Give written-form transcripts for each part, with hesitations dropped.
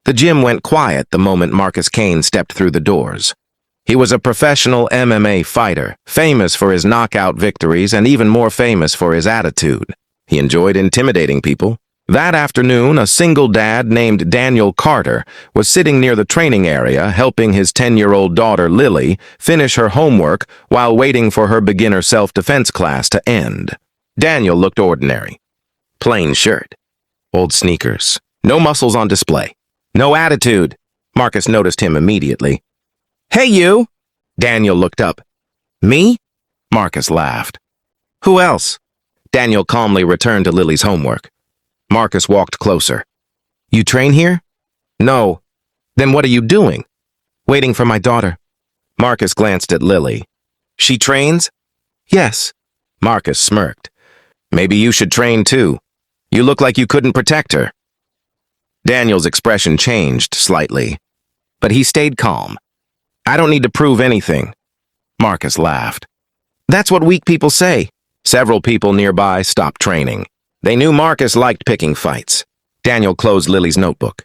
The gym went quiet the moment Marcus Kane stepped through the doors. He was a professional MMA fighter, famous for his knockout victories and even more famous for his attitude. He enjoyed intimidating people. That afternoon, a single dad named Daniel Carter was sitting near the training area helping his 10-year-old daughter Lily finish her homework while waiting for her beginner self-defense class to end. Daniel looked ordinary. Plain shirt, old sneakers, no muscles on display, no attitude. Marcus noticed him immediately. "Hey, you!" Daniel looked up. "Me?" Marcus laughed. "Who else?" Daniel calmly returned to Lily's homework. Marcus walked closer. "You train here?" "No." "Then what are you doing?" "Waiting for my daughter." Marcus glanced at Lily. "She trains?" "Yes." Marcus smirked. "Maybe you should train too. You look like you couldn't protect her." Daniel's expression changed slightly, but he stayed calm. "I don't need to prove anything." Marcus laughed. "That's what weak people say." Several people nearby stopped training. They knew Marcus liked picking fights. Daniel closed Lily's notebook.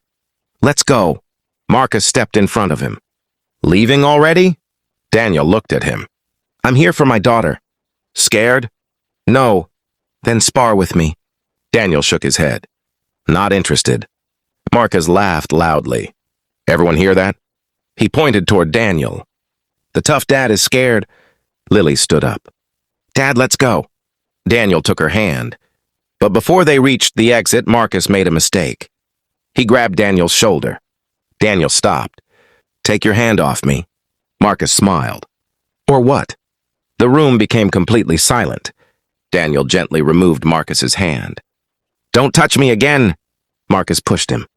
"Let's go." Marcus stepped in front of him. "Leaving already?" Daniel looked at him. "I'm here for my daughter." "Scared?" "No." "Then spar with me." Daniel shook his head. "Not interested." Marcus laughed loudly. "Everyone hear that?" He pointed toward Daniel. "The tough dad is scared." Lily stood up. "Dad, let's go." Daniel took her hand. But before they reached the exit, Marcus made a mistake. He grabbed Daniel's shoulder. Daniel stopped. "Take your hand off me." Marcus smiled. "Or what?" The room became completely silent. Daniel gently removed Marcus's hand. "Don't touch me again." Marcus pushed him.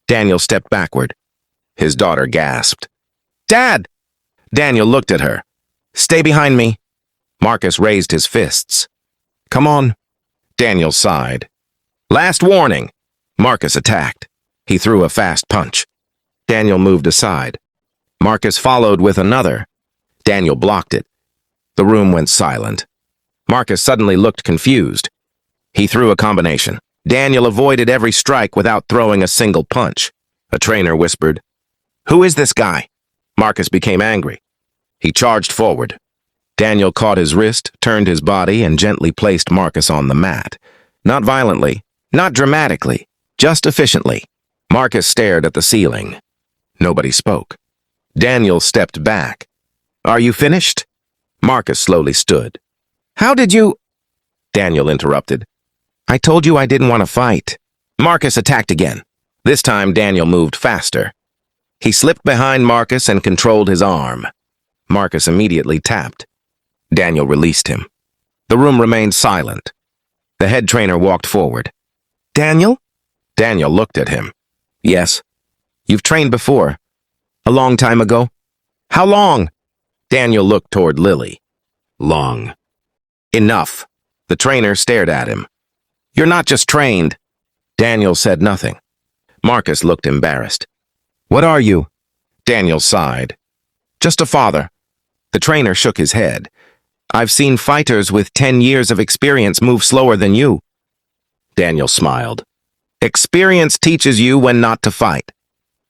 Daniel stepped backward. His daughter gasped. "Dad!" Daniel looked at her. "Stay behind me." Marcus raised his fists. "Come on." Daniel sighed. "Last warning." Marcus attacked. He threw a fast punch. Daniel moved aside. Marcus followed with another. Daniel blocked it. The room went silent. Marcus suddenly looked confused. He threw a combination. Daniel avoided every strike without throwing a single punch. A trainer whispered, "Who is this guy?" Marcus became angry. He charged forward. Daniel caught his wrist, turned his body, and gently placed Marcus on the mat. Not violently, not dramatically, just efficiently. Marcus stared at the ceiling. Nobody spoke. Daniel stepped back. "Are you finished?" Marcus slowly stood. "How did you—" Daniel interrupted. "I told you I didn't want to fight." Marcus attacked again. This time Daniel moved faster. He slipped behind Marcus and controlled his arm. Marcus immediately tapped. Daniel released him. The room remained silent. The head trainer walked forward. "Daniel?" Daniel looked at him. "Yes." "You've trained before." "A long time ago." "How long?" Daniel looked toward Lily. "Long." "Enough." The trainer stared at him. "You're not just trained." Daniel said nothing. Marcus looked embarrassed. "What are you?" Daniel sighed. "Just a father." The trainer shook his head. "I've seen fighters with 10 years of experience move slower than you." Daniel smiled. "Experience teaches you when not to fight."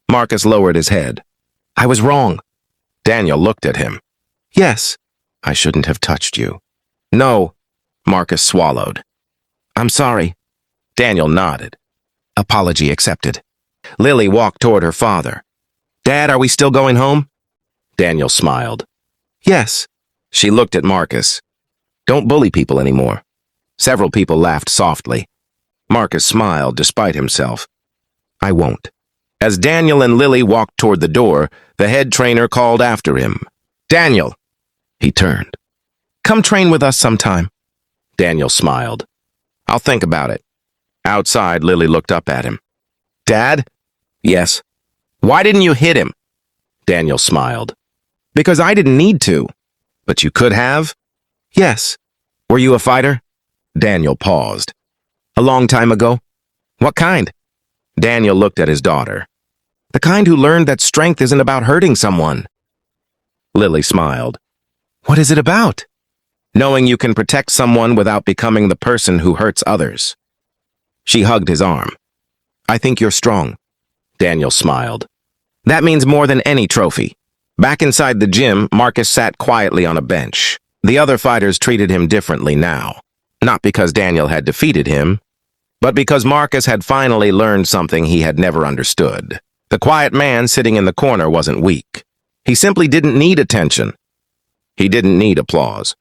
Marcus lowered his head. "I was wrong." Daniel looked at him. "Yes." "I shouldn't have touched you." "No." Marcus swallowed. "I'm sorry." Daniel nodded. Apology accepted. Lily walked toward her father. "Dad, are we still going home?" Daniel smiled. "Yes." She looked at Marcus. "Don't bully people anymore." Several people laughed softly. Marcus smiled despite himself. "I won't." As Daniel and Lily walked toward the door, the head trainer called after him. "Daniel!" He turned. "Come train with us sometime." Daniel smiled. "I'll think about it." Outside, Lily looked up at him. "Dad?" "Yes." "Why didn't you hit him?" Daniel smiled. "Because I didn't need to." "But you could have?" "Yes." "Were you a fighter?" Daniel paused. "A long time ago." "What kind?" Daniel looked at his daughter. "The kind who learned that strength isn't about hurting someone." Lily smiled. "What is it about?" "Knowing you can protect someone without becoming the person who hurts others." She hugged his arm. "I think you're strong." Daniel smiled. That means more than any trophy. Back inside the gym, Marcus sat quietly on a bench. The other fighters treated him differently now. Not because Daniel had defeated him, but because Marcus had finally learned something he had never understood. The quiet man sitting in the corner wasn't weak. He simply didn't need attention. He didn't need applause.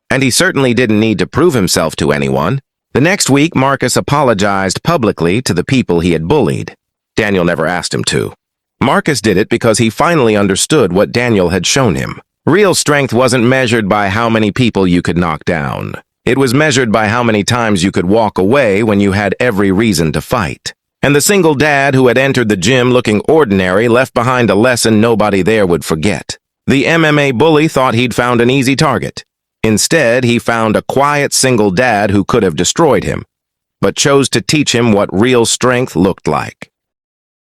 And he certainly didn't need to prove himself to anyone. The next week, Marcus apologized publicly to the people he had bullied. Daniel never asked him to. Marcus did it because he finally understood what Daniel had shown him. Real strength wasn't measured by how many people you could knock down. It was measured by how many times you could walk away when you had every reason to fight. And the single dad who had entered the gym looking ordinary left behind a lesson nobody there would forget. The MMA bully thought he'd found an easy target. Instead, he found a quiet single dad who could have destroyed him, but chose to teach him what real strength looked like.